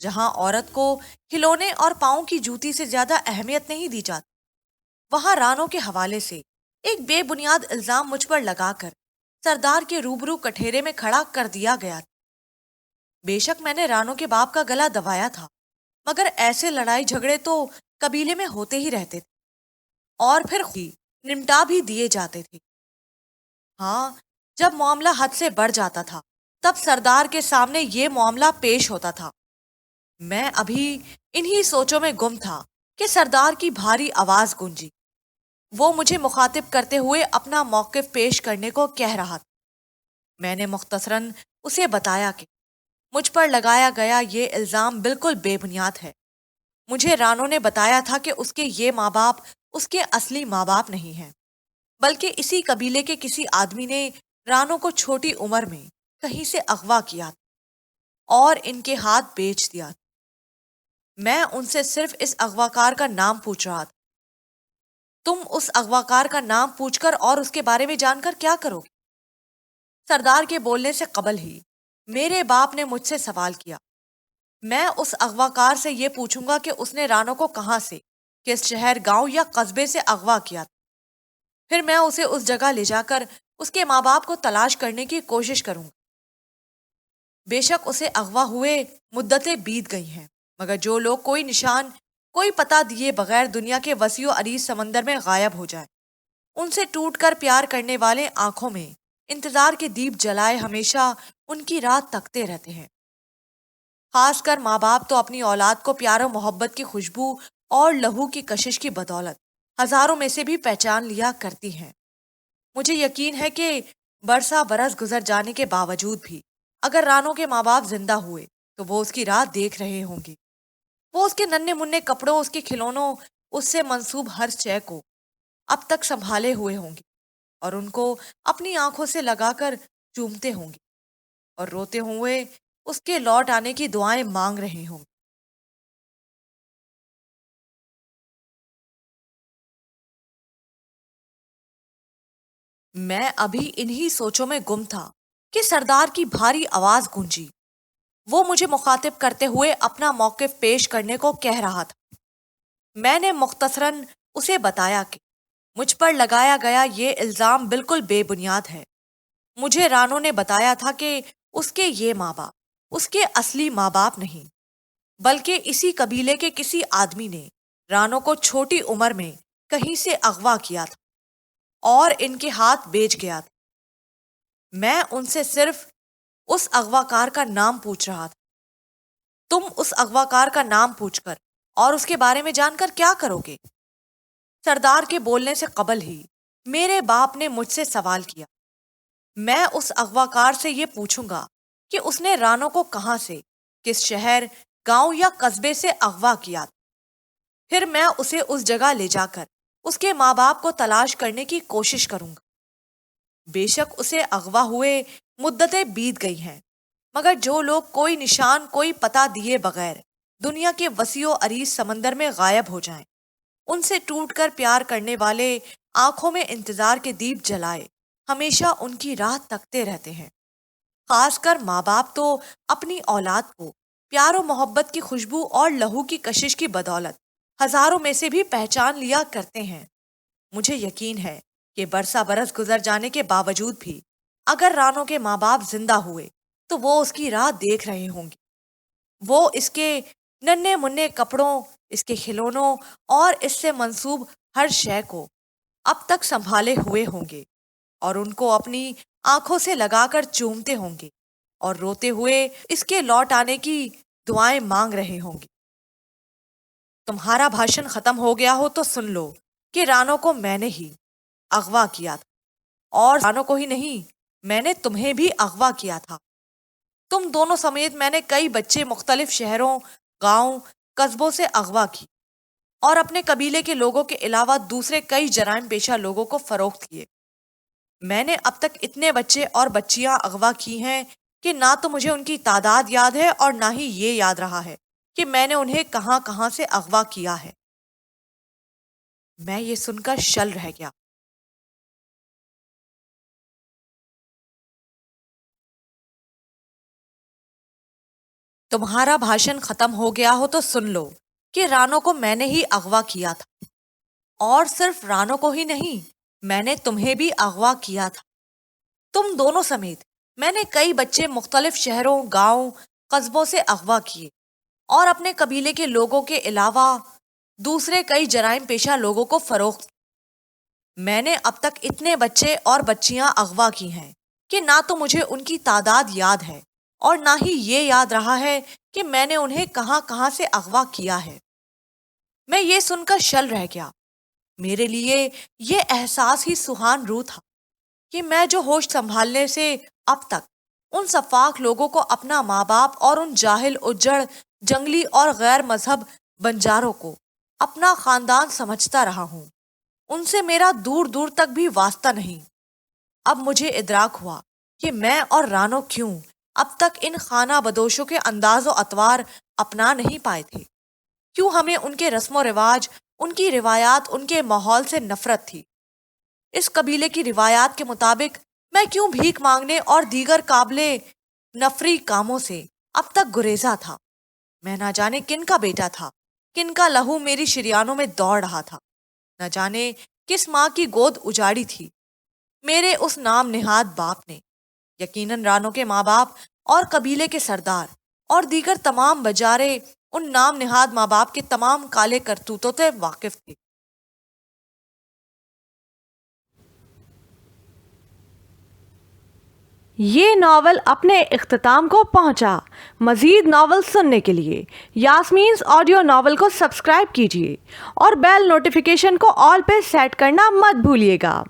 جہاں عورت کو کھلونے اور پاؤں کی جوتی سے زیادہ اہمیت نہیں دی جاتی، وہاں رانو کے حوالے سے ایک بے بنیاد الزام مجھ پر لگا کر سردار کے روبرو کٹہرے میں کھڑا کر دیا گیا تھا۔ بے شک میں نے رانو کے باپ کا گلا دبایا تھا، مگر ایسے لڑائی جھگڑے تو قبیلے میں ہوتے ہی رہتے تھے اور پھر نمٹا بھی دیے جاتے تھے۔ ہاں، جب معاملہ حد سے بڑھ جاتا تھا تب سردار کے سامنے یہ معاملہ پیش ہوتا تھا۔ میں ابھی انہی سوچوں میں گم تھا کہ سردار کی بھاری آواز گونجی۔ وہ مجھے مخاطب کرتے ہوئے اپنا موقف پیش کرنے کو کہہ رہا تھا۔ میں نے مختصراً اسے بتایا کہ مجھ پر لگایا گیا یہ الزام بالکل بے بنیاد ہے۔ مجھے رانو نے بتایا تھا کہ اس کے یہ ماں باپ اس کے اصلی ماں باپ نہیں ہیں، بلکہ اسی قبیلے کے کسی آدمی نے رانو کو چھوٹی عمر میں کہیں سے اغوا کیا تھا اور ان کے ہاتھ بیچ دیا تھا۔ میں ان سے صرف اس اغواکار کا نام پوچھ رہا تھا۔ تم اس اغواکار کا نام پوچھ کر اور اس کے بارے میں جان کر کیا کرو گے؟ سردار کے بولنے سے قبل ہی میرے باپ نے مجھ سے سوال کیا۔ میں اس اغواکار سے یہ پوچھوں گا کہ اس نے رانو کو کہاں سے، کس شہر، گاؤں یا قصبے سے اغوا کیا تھا۔ پھر میں اسے اس جگہ لے جا کر اس کے ماں باپ کو تلاش کرنے کی کوشش کروں گا۔ بے شک اسے اغوا ہوئے مدتیں بیت گئی ہیں، مگر جو لوگ کوئی نشان، کوئی پتہ دیے بغیر دنیا کے وسیع و عریض سمندر میں غائب ہو جائیں، ان سے ٹوٹ کر پیار کرنے والے آنکھوں میں انتظار کے دیپ جلائے ہمیشہ ان کی راہ تکتے رہتے ہیں۔ خاص کر ماں باپ تو اپنی اولاد کو پیار و محبت کی خوشبو اور لہو کی کشش کی بدولت ہزاروں میں سے بھی پہچان لیا کرتی ہیں۔ مجھے یقین ہے کہ برسا برس گزر جانے کے باوجود بھی اگر رانو کے ماں باپ زندہ ہوئے تو وہ اس کی راہ دیکھ رہے ہوں گے۔ وہ اس کے ننھے منھے کپڑوں، اس کے کھلونوں، اس سے منسوب ہر شے کو اب تک سنبھالے ہوئے ہوں گے اور ان کو اپنی آنکھوں سے لگا کر چومتے ہوں گے اور روتے ہوئے اس کے لوٹ آنے کی دعائیں مانگ رہے ہوں گے۔ میں ابھی انہی سوچوں میں گم تھا کہ سردار کی بھاری آواز گونجی۔ وہ مجھے مخاطب کرتے ہوئے اپنا موقف پیش کرنے کو کہہ رہا تھا۔ میں نے مختصراً اسے بتایا کہ مجھ پر لگایا گیا یہ الزام بالکل بے بنیاد ہے۔ مجھے رانو نے بتایا تھا کہ اس کے یہ ماں باپ اس کے اصلی ماں باپ نہیں، بلکہ اسی قبیلے کے کسی آدمی نے رانو کو چھوٹی عمر میں کہیں سے اغوا کیا تھا اور ان کے ہاتھ بیچ گیا تھا۔ میں ان سے صرف اس اغواکار کا نام پوچھ رہا تھا۔ تم اس اغواکار کا نام پوچھ کر اور اس کے بارے میں جان کر کیا کرو گے؟ سردار کے بولنے سے قبل ہی میرے باپ نے مجھ سے سوال کیا۔ میں اس اغواکار سے یہ پوچھوں گا کہ اس نے رانو کو کہاں سے، کس شہر، گاؤں یا قصبے سے اغوا کیا۔ پھر میں اسے اس جگہ لے جا کر اس کے ماں باپ کو تلاش کرنے کی کوشش کروں گا۔ بے شک اسے اغوا ہوئے مدتیں بیت گئی ہیں، مگر جو لوگ کوئی نشان، کوئی پتہ دیے بغیر دنیا کے وسیع و عریض سمندر میں غائب ہو جائیں، ان سے ٹوٹ کر پیار کرنے والے آنکھوں میں انتظار کے دیپ جلائے ہمیشہ ان کی راہ تکتے رہتے ہیں۔ خاص کر ماں باپ تو اپنی اولاد کو پیار و محبت کی خوشبو اور لہو کی کشش کی بدولت ہزاروں میں سے بھی پہچان لیا کرتے ہیں۔ مجھے یقین ہے کہ برسا برس گزر جانے کے باوجود بھی اگر رانو کے ماں باپ زندہ ہوئے تو وہ اس کی راہ دیکھ رہے ہوں گے۔ وہ اس کے ننھے منھے کپڑوں، اس کے کھلونوں اور اس سے منسوب ہر شے کو اب تک سنبھالے ہوئے ہوں گے اور ان کو اپنی آنکھوں سے لگا کر چومتے ہوں گے اور روتے ہوئے اس کے لوٹ آنے کی دعائیں مانگ رہے ہوں گے۔ تمہارا بھاشن ختم ہو گیا ہو تو سن لو کہ رانو کو میں نے ہی اغوا کیا تھا، اور رانو کو ہی نہیں، میں نے تمہیں بھی اغوا کیا تھا۔ تم دونوں سمیت میں نے کئی بچے مختلف شہروں، گاؤں، قصبوں سے اغوا کی اور اپنے قبیلے کے لوگوں کے علاوہ دوسرے کئی جرائم پیشہ لوگوں کو فروخت کیے۔ میں نے اب تک اتنے بچے اور بچیاں اغوا کی ہیں کہ نہ تو مجھے ان کی تعداد یاد ہے اور نہ ہی یہ یاد رہا ہے کہ میں نے انہیں کہاں کہاں سے اغوا کیا ہے۔ میں یہ سن کر شل رہ گیا۔ تمہارا بھاشن ختم ہو گیا ہو تو سن لو کہ رانو کو میں نے ہی اغوا کیا تھا، اور صرف رانو کو ہی نہیں، میں نے تمہیں بھی اغوا کیا تھا۔ تم دونوں سمیت میں نے کئی بچے مختلف شہروں، گاؤں، قصبوں سے اغوا کیے اور اپنے قبیلے کے لوگوں کے علاوہ دوسرے کئی جرائم پیشہ لوگوں کو فروخت۔ میں نے اب تک اتنے بچے اور بچیاں اغوا کی ہیں کہ نہ تو مجھے ان کی تعداد یاد ہے اور نہ ہی یہ یاد رہا ہے کہ میں نے انہیں کہاں کہاں سے اغوا کیا ہے۔ میں یہ سن کر شل رہ گیا۔ میرے لیے یہ احساس ہی سہان روح تھا کہ میں جو ہوش سنبھالنے سے اب تک ان سفاک لوگوں کو اپنا ماں باپ اور ان جاہل، اجڑ، جنگلی اور غیر مذہب بنجاروں کو اپنا خاندان سمجھتا رہا ہوں، ان سے میرا دور دور تک بھی واسطہ نہیں۔ اب مجھے ادراک ہوا کہ میں اور رانو کیوں اب تک ان خانہ بدوشوں کے انداز و اطوار اپنا نہیں پائے تھے، کیوں ہمیں ان کے رسم و رواج، ان کی روایات، ان کے ماحول سے نفرت تھی۔ اس قبیلے کی روایات کے مطابق میں کیوں بھیک مانگنے اور دیگر قابل نفری کاموں سے اب تک گریزا تھا۔ میں نہ جانے کن کا بیٹا تھا، کن کا لہو میری شریانوں میں دوڑ رہا تھا، نہ جانے کس ماں کی گود اجاڑی تھی میرے اس نام نہاد باپ نے۔ یقیناً رانو کے ماں باپ اور قبیلے کے سردار اور دیگر تمام بجارے ان نام نہاد ماں باپ کے تمام کالے کرتوتوں سے واقف تھے۔ یہ ناول اپنے اختتام کو پہنچا۔ مزید ناول سننے کے لیے یاسمینز آڈیو ناول کو سبسکرائب کیجیے اور بیل نوٹیفیکیشن کو آل پہ سیٹ کرنا مت بھولیے گا۔